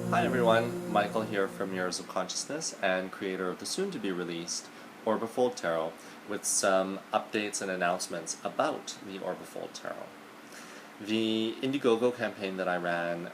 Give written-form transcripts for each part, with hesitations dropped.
Hi everyone, Michael here from Mirrors of Consciousness and creator of the soon-to-be-released Orbifold Tarot with some updates and announcements about the Orbifold Tarot. The Indiegogo campaign that I ran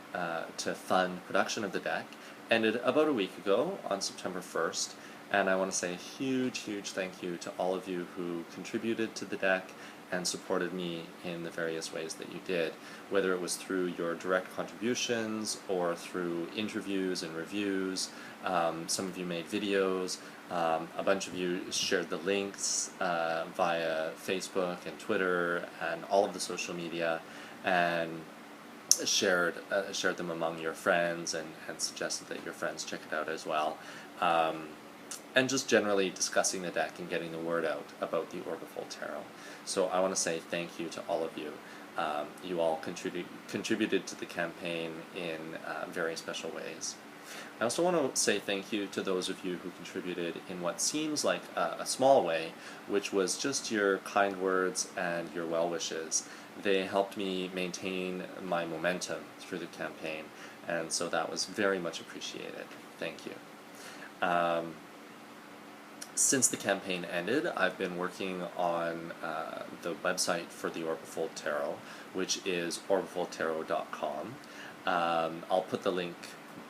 to fund production of the deck ended about a week ago on September 1st, and I want to say a huge thank you to all of you who contributed to the deck and supported me in the various ways that you did, whether it was through your direct contributions or through interviews and reviews. Some of you made videos, a bunch of you shared the links via Facebook and Twitter and all of the social media, and shared them among your friends and suggested that your friends check it out as well. And just generally discussing the deck and getting the word out about the Orbifold Tarot. So I want to say thank you to all of you. You all contributed to the campaign in very special ways. I also want to say thank you to those of you who contributed in what seems like a small way, which was just your kind words and your well wishes. They helped me maintain my momentum through the campaign, and so that was very much appreciated. Thank you. Since the campaign ended, I've been working on the website for the Orbifold Tarot, which is orbifoldtarot.com. I'll put the link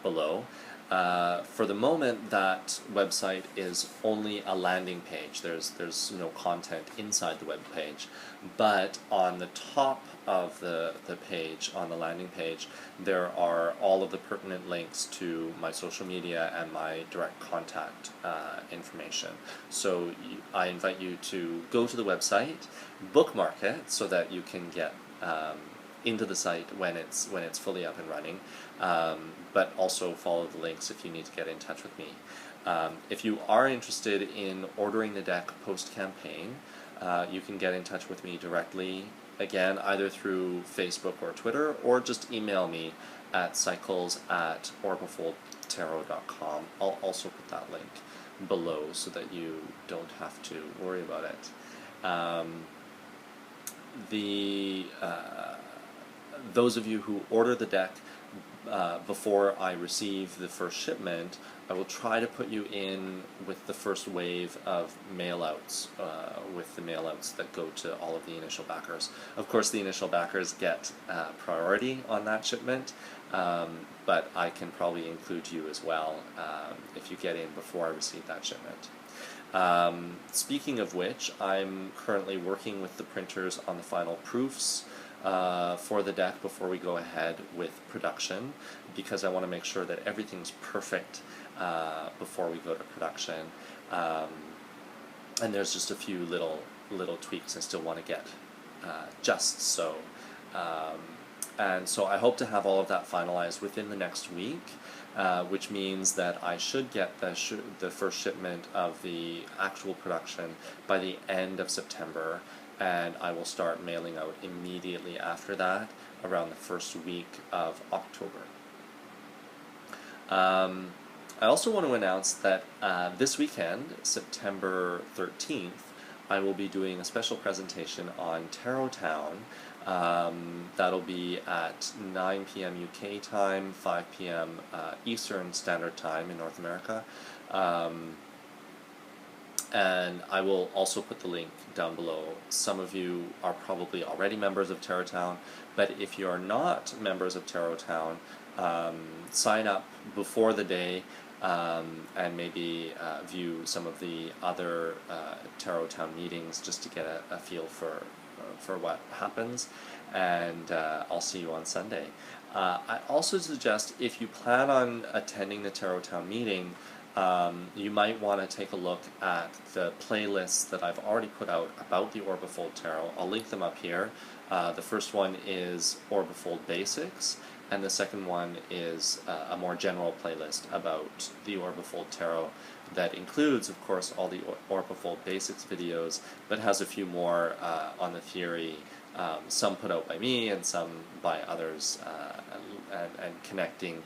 below. For the moment, that website is only a landing page. There's no content inside the web page, but on the top of the page, on the landing page, there are all of the pertinent links to my social media and my direct contact information. So I invite you to go to the website, bookmark it so that you can get into the site when it's fully up and running, but also follow the links if you need to get in touch with me. If you are interested in ordering the deck post-campaign, you can get in touch with me directly, again, either through Facebook or Twitter, or just email me at cycles@orbifoldtarot.com. I'll also put that link below so that you don't have to worry about it. Those of you who order the deck before I receive the first shipment, I will try to put you in with the first wave of mail-outs, with the mail-outs that go to all of the initial backers. Of course, the initial backers get priority on that shipment, but I can probably include you as well if you get in before I receive that shipment. Speaking of which, I'm currently working with the printers on the final proofs for the deck before we go ahead with production, because I want to make sure that everything's perfect before we go to production. And there's just a few little tweaks I still want to get just so. And so I hope to have all of that finalized within the next week, which means that I should get the first shipment of the actual production by the end of September, and I will start mailing out immediately after that, around the first week of October. I also want to announce that this weekend, September 13th, I will be doing a special presentation on Tarot Town. That'll be at 9 p.m. UK time, 5 p.m. Eastern Standard Time in North America. And I will also put the link down below. Some of you are probably already members of Tarot Town, but if you are not members of Tarot Town, sign up before the day and maybe view some of the other Tarot Town meetings just to get a feel for what happens, and I'll see you on Sunday. I also suggest, if you plan on attending the Tarot Town meeting, you might want to take a look at the playlists that I've already put out about the Orbifold Tarot. I'll link them up here. The first one is Orbifold Basics, and the second one is a more general playlist about the Orbifold Tarot that includes, of course, all the Orbifold Basics videos, but has a few more on the theory, some put out by me and some by others, and connecting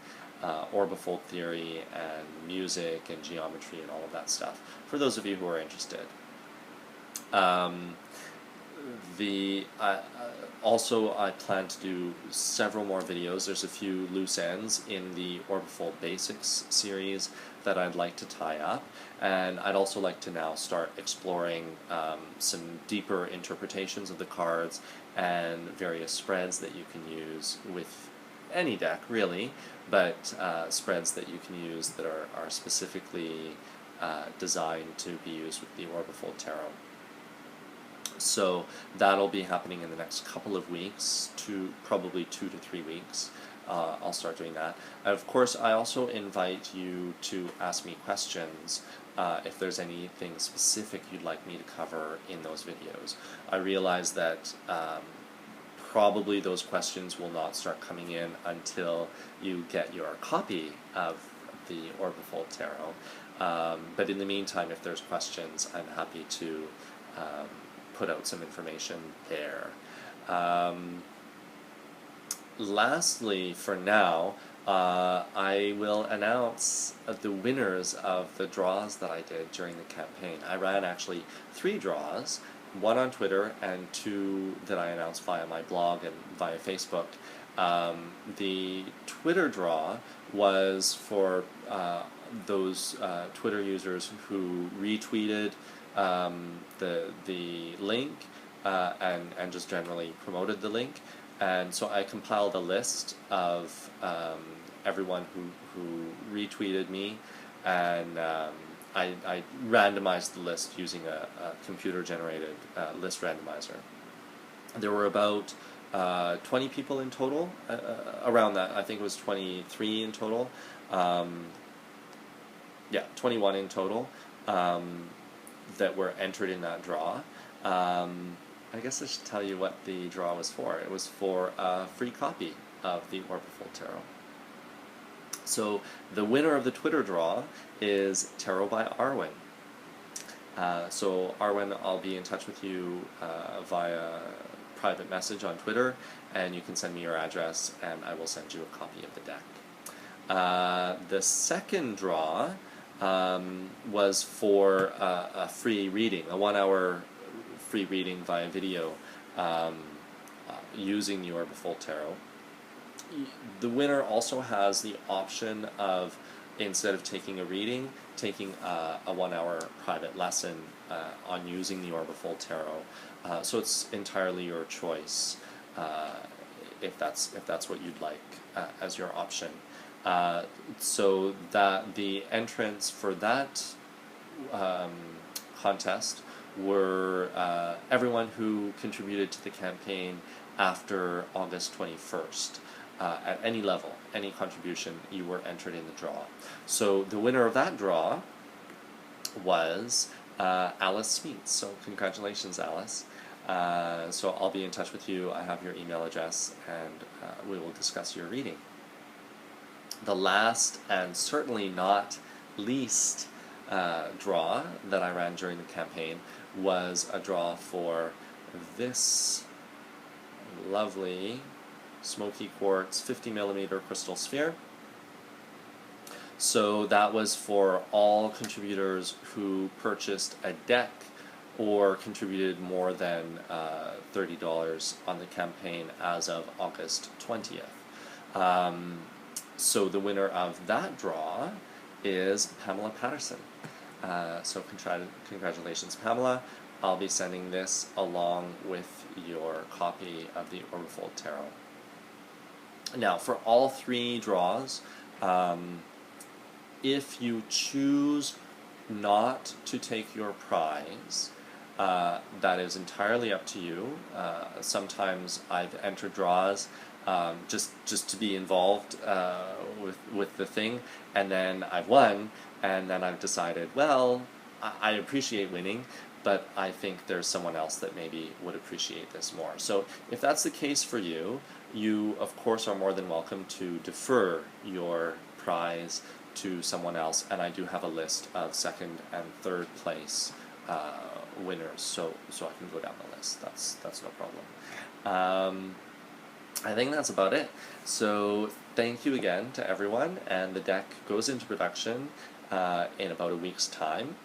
Orbifold theory and music and geometry and all of that stuff, for those of you who are interested. Also, I plan to do several more videos. There's a few loose ends in the Orbifold Basics series that I'd like to tie up, and I'd also like to now start exploring some deeper interpretations of the cards and various spreads that you can use with any deck, really, but spreads that you can use that are specifically designed to be used with the Orbifold Tarot. So that'll be happening in the next couple of weeks, probably 2 to 3 weeks. I'll start doing that. And of course, I also invite you to ask me questions if there's anything specific you'd like me to cover in those videos. I realize that probably those questions will not start coming in until you get your copy of the Orbifold Tarot. But in the meantime, if there's questions, I'm happy to put out some information there. Lastly, for now, I will announce the winners of the draws that I did during the campaign. I ran actually 3 draws, 1 on Twitter and 2 that I announced via my blog and via Facebook. The Twitter draw was for those Twitter users who retweeted the link and just generally promoted the link, and so I compiled a list of everyone who retweeted me, and I randomized the list using a computer-generated list randomizer. There were about 20 people in total, around that. I think it was 23 in total. Yeah, 21 in total. That were entered in that draw. I guess I should tell you what the draw was for. It was for a free copy of the Orbifold Tarot. So the winner of the Twitter draw is Tarot by Arwen. So Arwen, I'll be in touch with you via private message on Twitter, and you can send me your address and I will send you a copy of the deck. The second draw was for a free reading, a 1-hour free reading via video using the Orbifold Tarot. The winner also has the option of, instead of taking a reading, taking a 1-hour private lesson on using the Orbifold Tarot. So it's entirely your choice if that's what you'd like as your option. So that the entrants for that contest were everyone who contributed to the campaign after August 21st. At any level, any contribution, you were entered in the draw. So the winner of that draw was Alice Smeets. So congratulations, Alice. So I'll be in touch with you. I have your email address, and we will discuss your reading. The last, and certainly not least, draw that I ran during the campaign was a draw for this lovely smoky quartz 50mm crystal sphere. So that was for all contributors who purchased a deck or contributed more than $30 on the campaign as of August 20th. So the winner of that draw is Pamela Patterson. So congratulations, Pamela. I'll be sending this along with your copy of the Orbifold Tarot. Now, for all 3 draws, if you choose not to take your prize, that is entirely up to you. Sometimes I've entered draws just to be involved with the thing, and then I've won, and then I've decided, well, I appreciate winning, but I think there's someone else that maybe would appreciate this more. So if that's the case for you, you of course are more than welcome to defer your prize to someone else, and I do have a list of 2nd and 3rd place winners, so I can go down the list. That's no problem. I think that's about it. So thank you again to everyone, and the deck goes into production in about a week's time.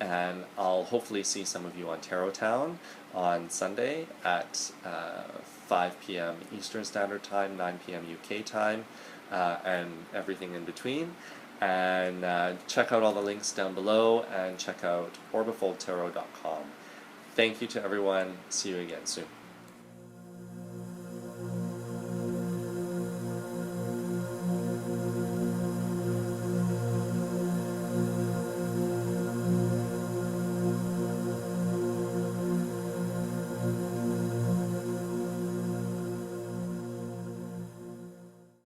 and I'll hopefully see some of you on Tarot Town on Sunday at 5 p.m. Eastern Standard Time, 9 p.m. UK time, and everything in between. And check out all the links down below, and check out orbifoldtarot.com. Thank you to everyone. See you again soon.